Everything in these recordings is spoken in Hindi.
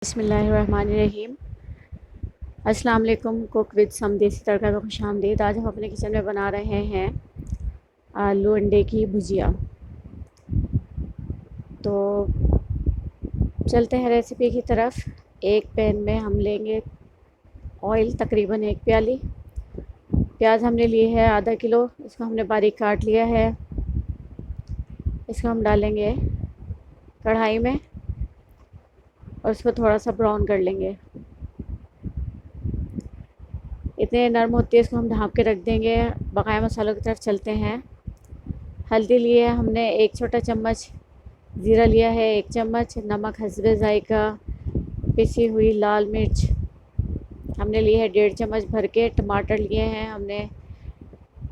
बिस्मिल्लाहिर्रहमानिर्रहीम। अस्सलाम वालेकुम। कुक विद सम देसी तड़का में खुशामदीद। आज हम अपने किचन में बना रहे हैं आलू अंडे की भुजिया। तो चलते हैं रेसिपी की तरफ। एक पैन में हम लेंगे ऑयल, तकरीबन 1 प्याली। प्याज हमने लिए है आधा किलो, इसको हमने बारीक काट लिया है। इसको हम डालेंगे कढ़ाई में और इसको थोड़ा सा ब्राउन कर लेंगे। इतने नरम होती है, इसको हम ढाँप के रख देंगे। बकाया मसालों की तरफ चलते हैं। हल्दी लिए है हमने 1 छोटा चम्मच, ज़ीरा लिया है 1 चम्मच, नमक हस्बे ज़ायका, पिसी हुई लाल मिर्च हमने लिए है 1.5 चम्मच भर के। टमाटर लिए हैं हमने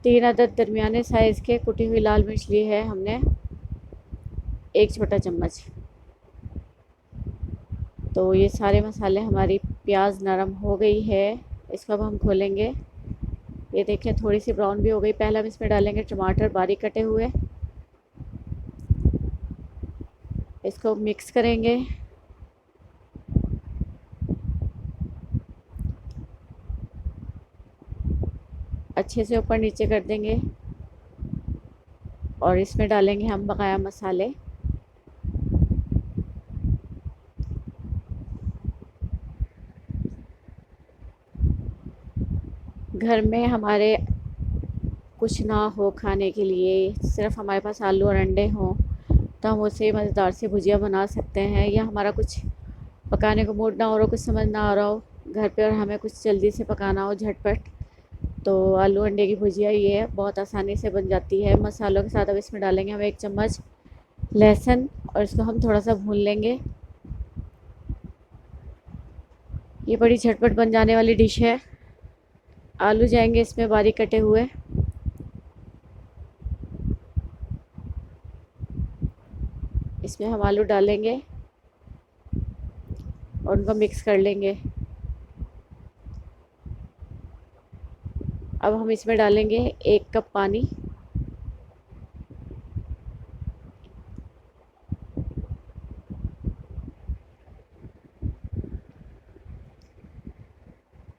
3 अदद दरमियाने साइज़ के। कुटी हुई लाल मिर्च ली है हमने 1 छोटा चम्मच। तो ये सारे मसाले, हमारी प्याज नरम हो गई है। इसको अब हम खोलेंगे। ये देखिए थोड़ी सी ब्राउन भी हो गई। पहले हम इसमें डालेंगे टमाटर बारीक कटे हुए। इसको मिक्स करेंगे। अच्छे से ऊपर नीचे कर देंगे और इसमें डालेंगे हम बकाया मसाले। घर में हमारे कुछ ना हो खाने के लिए, सिर्फ हमारे पास आलू और अंडे हों, तो हम उससे मज़ेदार से भुजिया बना सकते हैं। या हमारा कुछ पकाने को मूड ना हो रहा, कुछ समझ ना आ रहा हो घर पे और हमें कुछ जल्दी से पकाना हो झटपट, तो आलू अंडे की भुजिया ये बहुत आसानी से बन जाती है। मसालों के साथ अब इसमें डालेंगे हम 1 चम्मच लहसुन और इसको हम थोड़ा सा भून लेंगे। ये बड़ी झटपट बन जाने वाली डिश है। आलू जाएंगे इसमें बारीक कटे हुए। इसमें हम आलू डालेंगे और उनको मिक्स कर लेंगे। अब हम इसमें डालेंगे 1 कप पानी।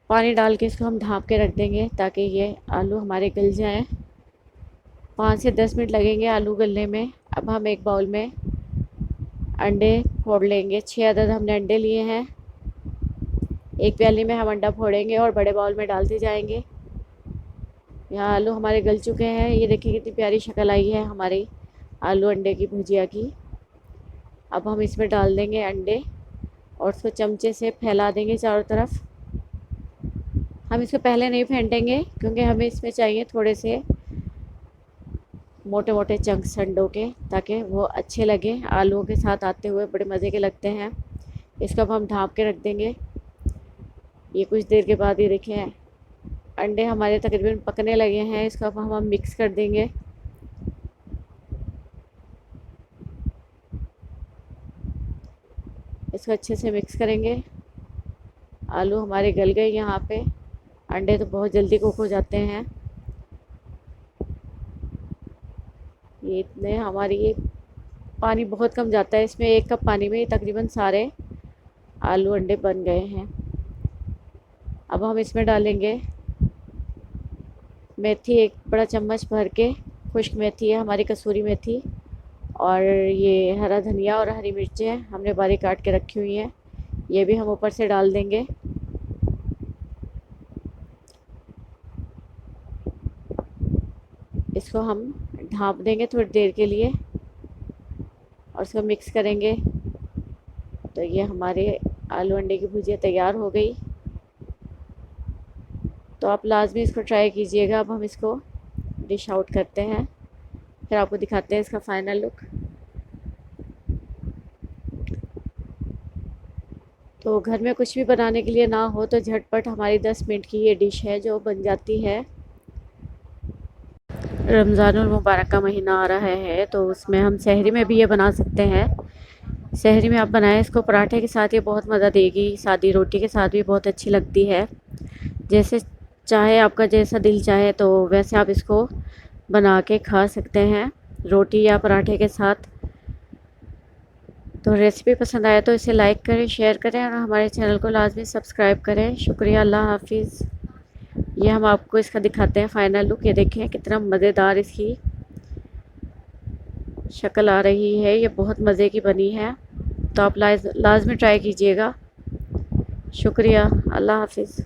पानी डाल के इसको हम ढाँप के रख देंगे ताकि ये आलू हमारे गल जाएं। 5 से 10 मिनट लगेंगे आलू गलने में। अब हम एक बाउल में अंडे फोड़ लेंगे। 6 अदद हमने अंडे लिए हैं। 1 प्याली में हम अंडा फोड़ेंगे और बड़े बाउल में डालते जाएंगे। यहाँ आलू हमारे गल चुके हैं। ये देखिए कितनी प्यारी शक्ल आई है हमारी आलू अंडे की भुजिया की। अब हम इसमें डाल देंगे अंडे और उसको चमचे से फैला देंगे चारों तरफ। हम इसको पहले नहीं फेंटेंगे क्योंकि हमें इसमें चाहिए थोड़े से मोटे मोटे चंक्स अंडों के, ताकि वो अच्छे लगे आलूओं के साथ आते हुए, बड़े मज़े के लगते हैं। इसको अब हम ढाँप के रख देंगे। ये कुछ देर के बाद ये देखें अंडे हमारे तकरीबन पकने लगे हैं। इसको अब हम मिक्स कर देंगे। इसको अच्छे से मिक्स करेंगे। आलू हमारे गल गए यहाँ पे। अंडे तो बहुत जल्दी कुक हो जाते हैं। ये इतने हमारी ये पानी बहुत कम जाता है इसमें। 1 कप पानी में तकरीबन सारे आलू अंडे बन गए हैं। अब हम इसमें डालेंगे मेथी 1 बड़ा चम्मच भर के। खुश्क मेथी है हमारी, कसूरी मेथी, और ये हरा धनिया और हरी मिर्चें हमने बारीक काट के रखी हुई हैं। ये भी हम ऊपर से डाल देंगे। इसको हम ढाँप देंगे थोड़ी देर के लिए और इसको मिक्स करेंगे। तो ये हमारे आलू अंडे की भुजिया तैयार हो गई। तो आप लाजमी इसको ट्राई कीजिएगा। अब हम इसको डिश आउट करते हैं, फिर आपको दिखाते हैं इसका फ़ाइनल लुक। तो घर में कुछ भी बनाने के लिए ना हो तो झटपट हमारी 10 मिनट की ये डिश है जो बन जाती है। रमज़ानुल मुबारक का महीना आ रहा है तो उसमें हम सहरी में भी ये बना सकते हैं। सहरी में आप बनाएं इसको पराठे के साथ, ये बहुत मज़ा देगी। सादी रोटी के साथ भी बहुत अच्छी लगती है। जैसे चाहे, आपका जैसा दिल चाहे तो वैसे आप इसको बना के खा सकते हैं रोटी या पराठे के साथ। तो रेसिपी पसंद आया तो इसे लाइक करें, शेयर करें और हमारे चैनल को लाजमी सब्सक्राइब करें। शुक्रिया, अल्लाह हाफिज़। ये हम आपको इसका दिखाते हैं फाइनल लुक। ये देखें कितना मज़ेदार इसकी शक्ल आ रही है, ये बहुत मज़े की बनी है। तो आप लाजमी ट्राई कीजिएगा। शुक्रिया, अल्लाह हाफिज़।